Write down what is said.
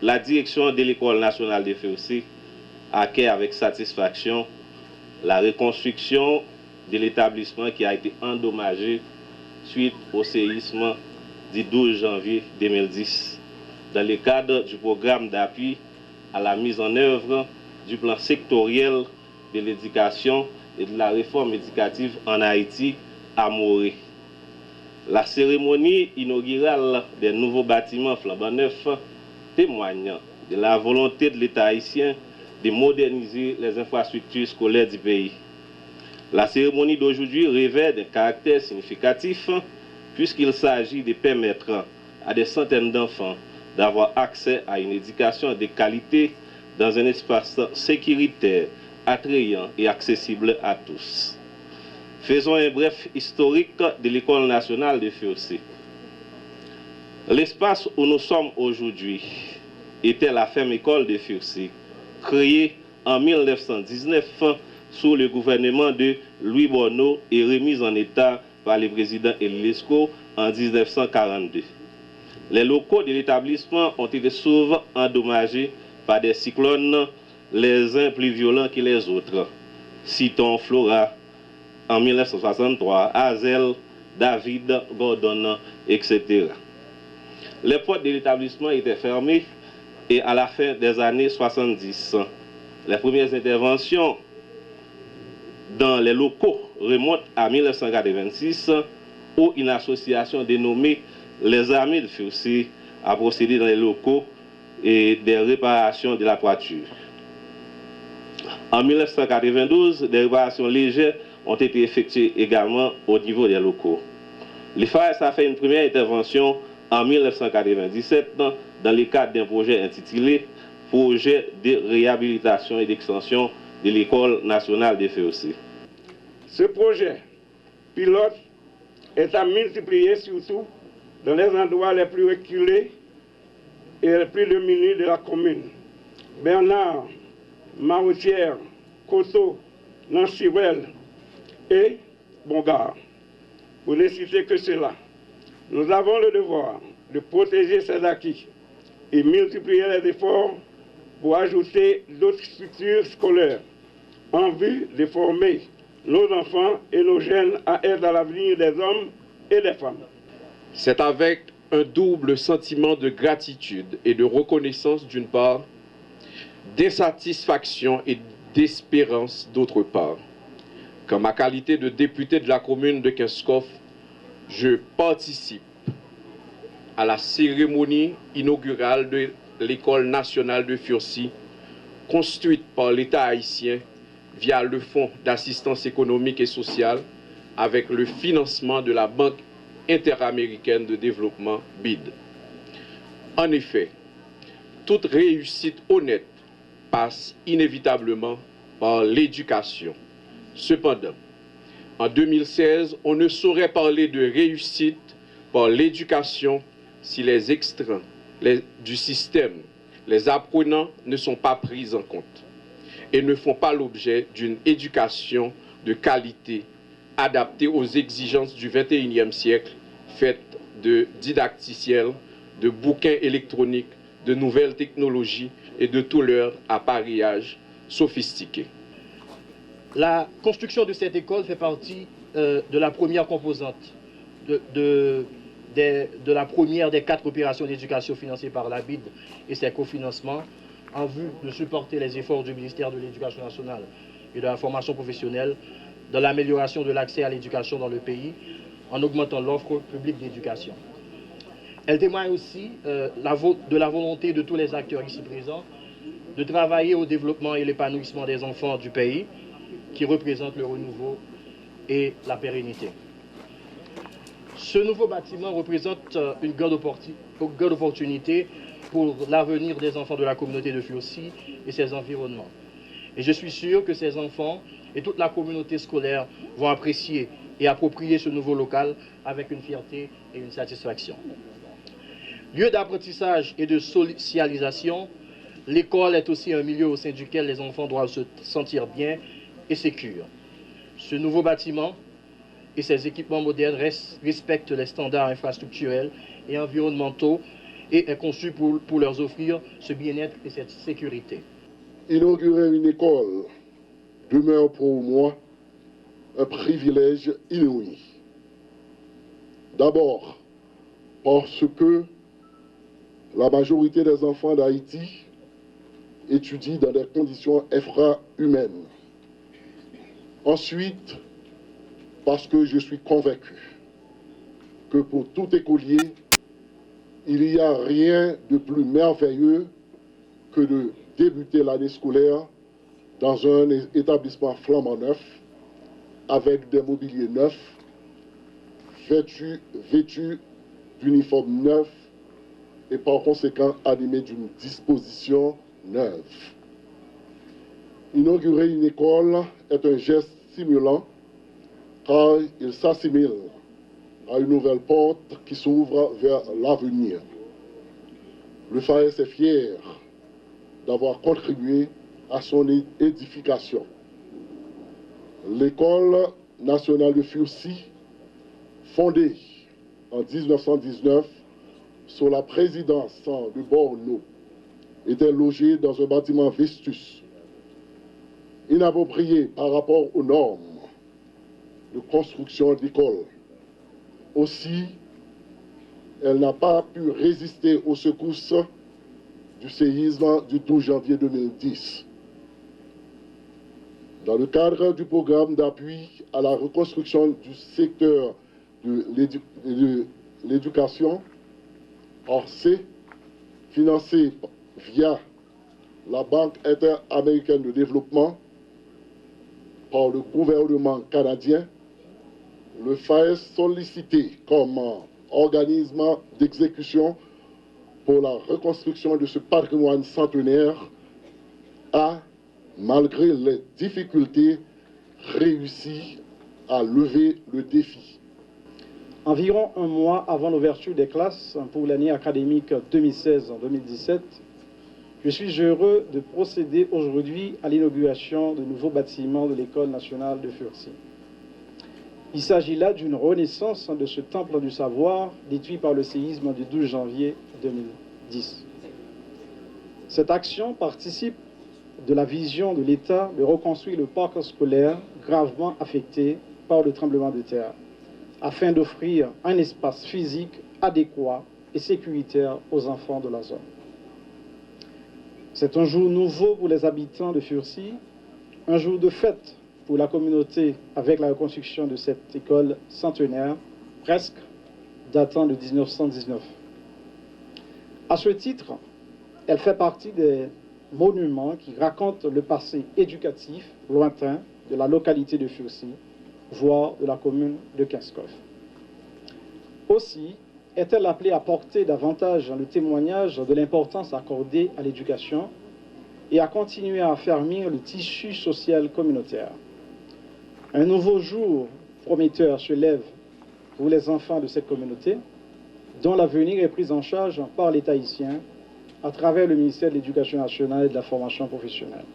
la direction de l'École nationale de Fercy accueille avec satisfaction la reconstruction de l'établissement qui a été endommagé suite au séisme du 12 janvier 2010 dans le cadre du programme d'appui à la mise en œuvre du plan sectoriel de l'éducation et de la réforme éducative en Haïti à Morée. La cérémonie inaugurale des nouveaux bâtiments flambant neufs témoigne de la volonté de l'État haïtien de moderniser les infrastructures scolaires du pays. La cérémonie d'aujourd'hui revêt d'un caractère significatif puisqu'il s'agit de permettre à des centaines d'enfants d'avoir accès à une éducation de qualité dans un espace sécuritaire, attrayant et accessible à tous. Faisons un bref historique de l'École nationale de Fercy. L'espace où nous sommes aujourd'hui était la ferme école de Fercy, créée en 1919 sous le gouvernement de Louis Bonneau et remise en état par le président Élie Lescaut en 1942. Les locaux de l'établissement ont été souvent endommagés par des cyclones, les uns plus violents que les autres. Citons Flora en 1963, Hazel, David, Gordon, etc. Les portes de l'établissement étaient fermées et à la fin des années 70, les premières interventions dans les locaux remontent à 1986 où une association dénommée les Amis de Fercy a procédé dans les locaux et des réparations de la toiture. En 1992, des réparations légères ont été effectuées également au niveau des locaux. L'IFAS a fait une première intervention en 1997 dans le cadre d'un projet intitulé « Projet de réhabilitation et d'extension de l'École nationale de Fercy ». Ce projet pilote est à multiplier surtout dans les endroits les plus reculés et les plus démunis de la commune. Bernard, Maroutière, Coteau, Nancy-Well et Bongard. Pour ne citer que cela, nous avons le devoir de protéger ces acquis et multiplier les efforts pour ajouter d'autres structures scolaires en vue de former nos enfants et nos jeunes à être à l'avenir des hommes et des femmes. C'est avec un double sentiment de gratitude et de reconnaissance d'une part, d'insatisfaction et d'espérance d'autre part, qu'en ma qualité de député de la commune de Kinskov, je participe à la cérémonie inaugurale de l'École nationale de Fercy, construite par l'État haïtien via le Fonds d'assistance économique et sociale avec le financement de la Banque interaméricaine de développement BID. En effet, toute réussite honnête passe inévitablement par l'éducation. Cependant, en 2016, on ne saurait parler de réussite par l'éducation si les extraits du système, les apprenants ne sont pas pris en compte et ne font pas l'objet d'une éducation de qualité adaptée aux exigences du XXIe siècle, faite de didacticiels, de bouquins électroniques, de nouvelles technologies et de tout leur appareillage sophistiqué. La construction de cette école fait partie de la première composante, de la première des 4 opérations d'éducation financées par la BID et ses cofinancements en vue de supporter les efforts du ministère de l'Éducation nationale et de la formation professionnelle dans l'amélioration de l'accès à l'éducation dans le pays en augmentant l'offre publique d'éducation. Elle témoigne aussi de la volonté de tous les acteurs ici présents de travailler au développement et l'épanouissement des enfants du pays qui représentent le renouveau et la pérennité. Ce nouveau bâtiment représente une grande opportunité pour l'avenir des enfants de la communauté de Fercy et ses environnements. Et je suis sûr que ces enfants et toute la communauté scolaire vont apprécier et approprier ce nouveau local avec une fierté et une satisfaction. Lieu d'apprentissage et de socialisation, l'école est aussi un milieu au sein duquel les enfants doivent se sentir bien et sécures. Ce nouveau bâtiment et ses équipements modernes respectent les standards infrastructurels et environnementaux et est conçu pour leur offrir ce bien-être et cette sécurité. Inaugurer une école demeure pour moi un privilège inouï. D'abord, parce que la majorité des enfants d'Haïti étudient dans des conditions infrahumaines. Ensuite, parce que je suis convaincu que pour tout écolier, il n'y a rien de plus merveilleux que de débuter l'année scolaire dans un établissement flambant neuf, avec des mobiliers neufs, vêtus d'uniformes neufs et par conséquent animés d'une disposition neuve. Inaugurer une école est un geste stimulant car il s'assimile à une nouvelle porte qui s'ouvre vers l'avenir. Le FAES est fier d'avoir contribué à son édification. L'École nationale de Furcy, fondée en 1919 sous la présidence de Borno, était logée dans un bâtiment vestus, inapproprié par rapport aux normes de construction d'école. Aussi, elle n'a pas pu résister aux secousses du séisme du 12 janvier 2010. Dans le cadre du programme d'appui à la reconstruction du secteur de l'éducation, ORSE, financé via la Banque interaméricaine de développement par le gouvernement canadien, le FAES sollicité comme organisme d'exécution pour la reconstruction de ce patrimoine centenaire a, malgré les difficultés, réussi à lever le défi. Environ un mois avant l'ouverture des classes pour l'année académique 2016-2017, je suis heureux de procéder aujourd'hui à l'inauguration de nouveaux bâtiments de l'École nationale de Furcy. Il s'agit là d'une renaissance de ce temple du savoir détruit par le séisme du 12 janvier 2010. Cette action participe de la vision de l'État de reconstruire le parc scolaire gravement affecté par le tremblement de terre, afin d'offrir un espace physique adéquat et sécuritaire aux enfants de la zone. C'est un jour nouveau pour les habitants de Furcy, un jour de fête pour la communauté avec la reconstruction de cette école centenaire, presque datant de 1919. À ce titre, elle fait partie des monuments qui racontent le passé éducatif lointain de la localité de Furcy, voire de la commune de Kinskov. Aussi, est-elle appelée à porter davantage le témoignage de l'importance accordée à l'éducation et à continuer à affermir le tissu social communautaire. Un nouveau jour prometteur se lève pour les enfants de cette communauté, dont l'avenir est pris en charge par l'État haïtien à travers le ministère de l'Éducation nationale et de la formation professionnelle.